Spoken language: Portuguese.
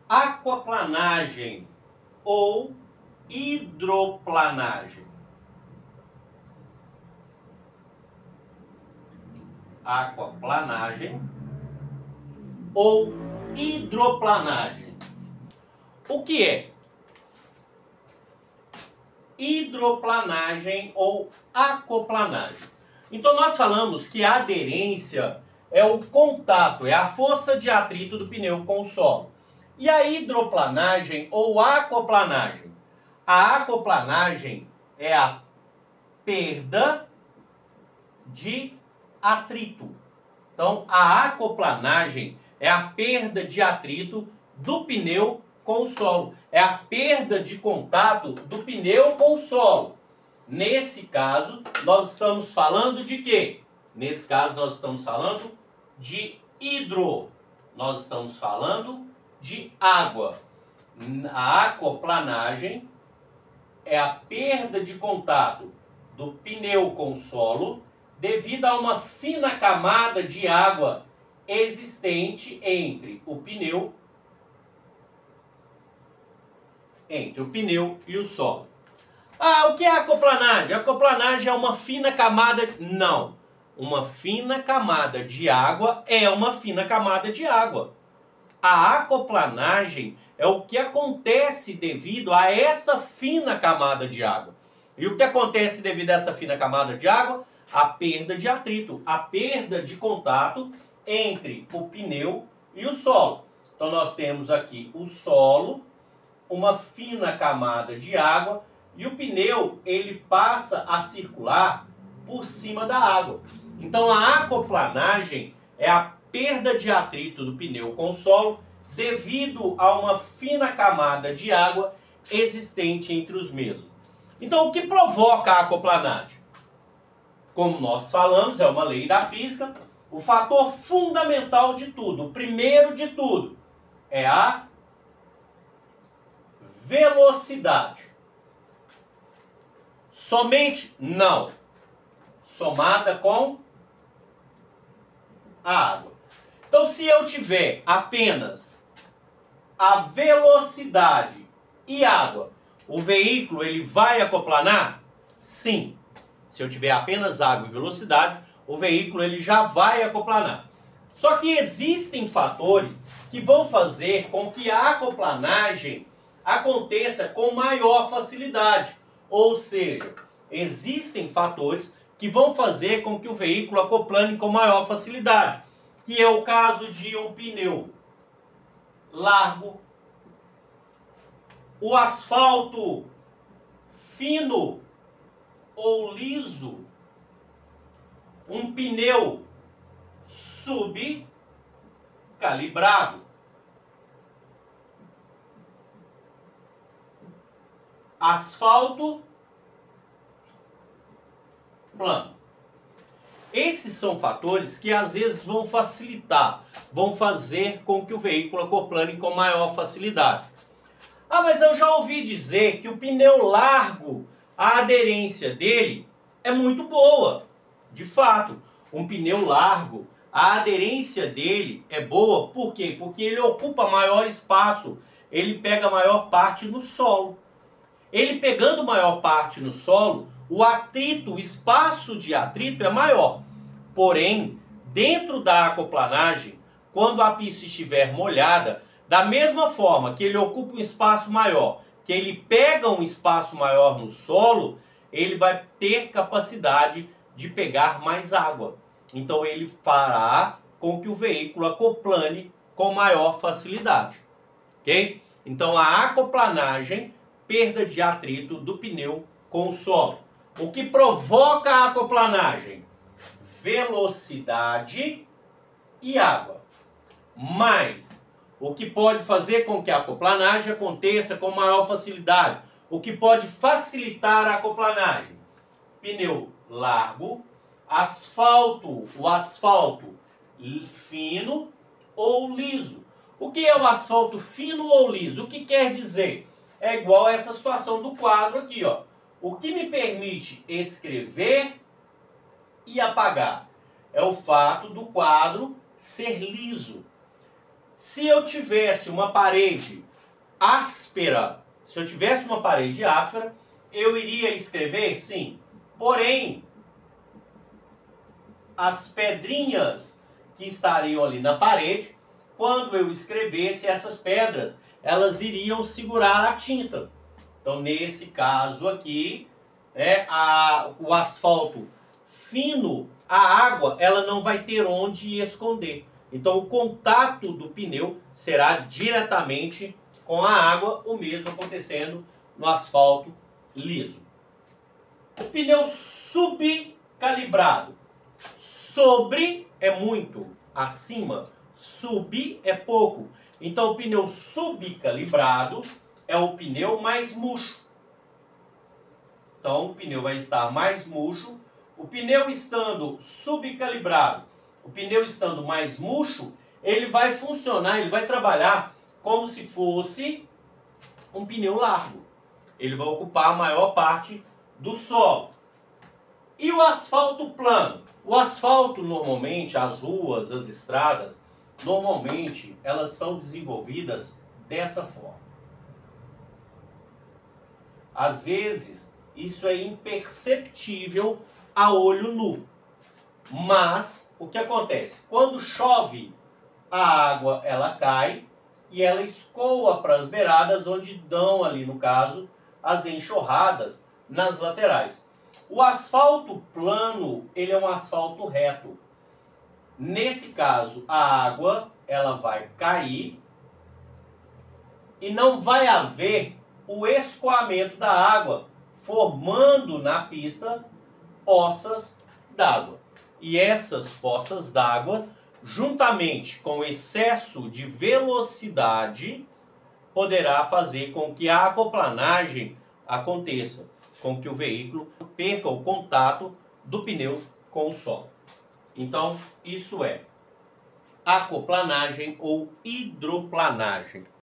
aquaplanagem ou hidroplanagem. Aquaplanagem ou hidroplanagem. O que é hidroplanagem ou aquaplanagem? Então nós falamos que a aderência é o contato, é a força de atrito do pneu com o solo. E a hidroplanagem ou aquaplanagem? A aquaplanagem é a perda de atrito. Então, a aquaplanagem é a perda de atrito do pneu com o solo. É a perda de contato do pneu com o solo. Nesse caso, nós estamos falando de quê? Nesse caso, nós estamos falando de hidro. Nós estamos falando de água. A aquaplanagem é a perda de contato do pneu com o solo devido a uma fina camada de água existente entre o pneu e o solo. Ah, o que é aquaplanagem? Aquaplanagem é uma fina camada... Não. Uma fina camada de água é uma fina camada de água. A aquaplanagem é o que acontece devido a essa fina camada de água. E o que acontece devido a essa fina camada de água? A perda de atrito, a perda de contato entre o pneu e o solo. Então nós temos aqui o solo, uma fina camada de água, e o pneu ele passa a circular por cima da água. Então a aquaplanagem é a perda de atrito do pneu com o solo devido a uma fina camada de água existente entre os mesmos. Então o que provoca a aquaplanagem? Como nós falamos, é uma lei da física, o fator fundamental de tudo, o primeiro de tudo, é a velocidade. Somente? Não. Somada com a água. Então, se eu tiver apenas a velocidade e água, o veículo ele vai aquaplanar? Sim. Se eu tiver apenas água e velocidade, o veículo ele já vai aquaplanar. Só que existem fatores que vão fazer com que a aquaplanagem aconteça com maior facilidade. Ou seja, existem fatores que vão fazer com que o veículo aquaplane com maior facilidade. Que é o caso de um pneu largo, o asfalto fino ou liso, um pneu subcalibrado, asfalto plano. Esses são fatores que às vezes vão facilitar, vão fazer com que o veículo aquaplane com maior facilidade. Ah, mas eu já ouvi dizer que o pneu largo, a aderência dele é muito boa. De fato, um pneu largo, a aderência dele é boa. Por quê? Porque ele ocupa maior espaço, ele pega maior parte no solo. Ele pegando maior parte no solo, o atrito, o espaço de atrito é maior. Porém, dentro da aquaplanagem, quando a pista estiver molhada, da mesma forma que ele ocupa um espaço maior, que ele pega um espaço maior no solo, ele vai ter capacidade de pegar mais água. Então ele fará com que o veículo aquaplane com maior facilidade. Ok? Então a aquaplanagem, perda de atrito do pneu com o solo. O que provoca a aquaplanagem? Velocidade e água. Mas o que pode fazer com que a aquaplanagem aconteça com maior facilidade? O que pode facilitar a aquaplanagem? Pneu largo, asfalto, o asfalto fino ou liso. O que é o asfalto fino ou liso? O que quer dizer? É igual a essa situação do quadro aqui, ó. O que me permite escrever e apagar é o fato do quadro ser liso. Se eu tivesse uma parede áspera, eu iria escrever, sim, porém, as pedrinhas que estariam ali na parede, quando eu escrevesse essas pedras, elas iriam segurar a tinta. Então, nesse caso aqui, o asfalto fino, a água ela não vai ter onde esconder. Então, o contato do pneu será diretamente com a água, o mesmo acontecendo no asfalto liso. O pneu subcalibrado. Sobre é muito, acima, sub é pouco. Então, o pneu subcalibrado é o pneu mais murcho. Então, o pneu vai estar mais murcho. O pneu estando subcalibrado, o pneu estando mais murcho, ele vai funcionar, ele vai trabalhar como se fosse um pneu largo. Ele vai ocupar a maior parte do solo. E o asfalto plano? O asfalto, normalmente, as ruas, as estradas, normalmente, elas são desenvolvidas dessa forma. Às vezes, isso é imperceptível a olho nu. Mas, o que acontece? Quando chove, a água ela cai e ela escoa para as beiradas, onde dão ali, no caso, as enxurradas nas laterais. O asfalto plano, ele é um asfalto reto. Nesse caso, a água ela vai cair e não vai haver o escoamento da água, formando na pista poças d'água. E essas poças d'água, juntamente com o excesso de velocidade, poderá fazer com que a aquaplanagem aconteça, com que o veículo perca o contato do pneu com o solo. Então, isso é aquaplanagem ou hidroplanagem.